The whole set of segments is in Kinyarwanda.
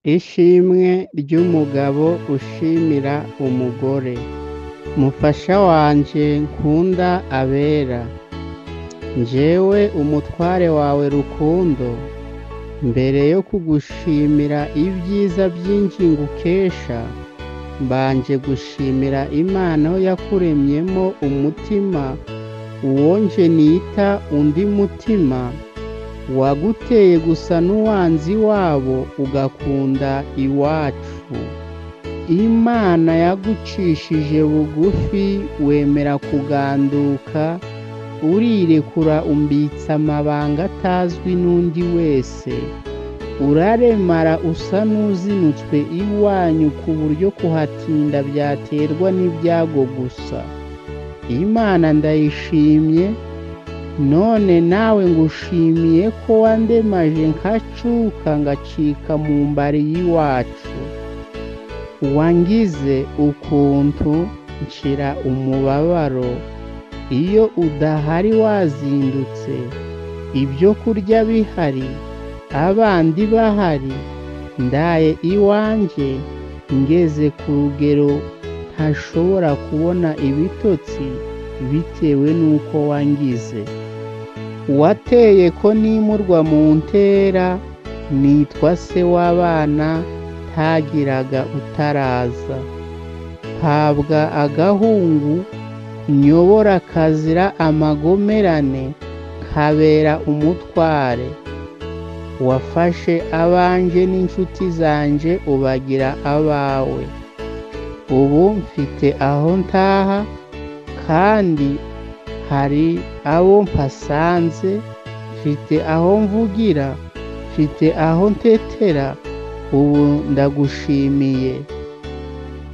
Ishimwe ry'umugabo ushimira umugore. Mufasha wanje nkunda abera, njyewe umutware wawe Rukundo, mbere yo kugushimira ibyiza byinshi ngukesha, mbanje gushimira Imana aho yakuremyemo umutima uwonje nita undi mutima, waguteye gusa n'uwanzi wabo ugakunda iwacu. Imana yagucishije bugufi wemera kuganduka, urirekura umbitsa amabanga atazwi n'undi wese, uraremara usa n'uzinutswe iwanyu ku buryo kuhatinda byaterwa n'ibyago gusa. Imana ndayishimye, none nawe ngushimiye ko wandemaje nkacuka ngacika mu mbari y'iwacu. Wangize ukuntu nshira umubabaro, iyo udahari wazindutse, ibyo kurya bihari, abandi bahari, ndaye iwanje ngeze ku rugero ntashobora kubona ibitotsi bitewe n'uko wangize. Wateye ko nimurwa mu ntera, nitwa se w'abana ntagiraga utaraza, habwa agahungu nyobora kazira amagomerane, kabera umutware. Wafashe abanje n'inshuti zanje ubagira abawe, ubu mfite aho ntaha kandi hari abo mpasanze, mfite aho mvugira, mfite aho ntetera. Ubu ndagushimiye.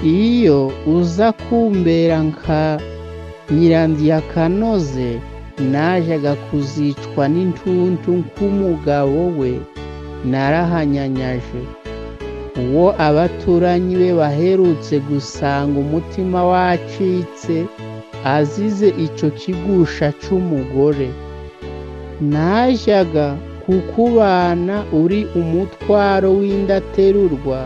Iyo uza kumbera nka Nyirandiyakanoze, najaga kuzicwa n'intuntu nk'umugabo we, narahanyanyaje. Uwo abaturanyi be baherutse gusanga umutima wacitse, azize ico kigusha c'umugore. Najaga kukubana uri umutwaro w'indaterurwa,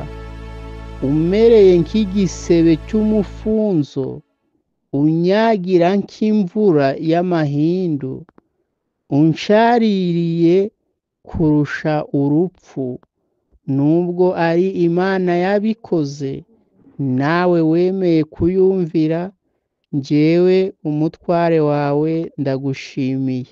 umereye nk'igisebe cy'umufunzo, unyagira nk'imvura y'amahindu, unshaririye kurusha urupfu. Nubwo ari Imana yabikoze, nawe wemeye kuyumvira, njyewe umutware wawe ndagushimiye.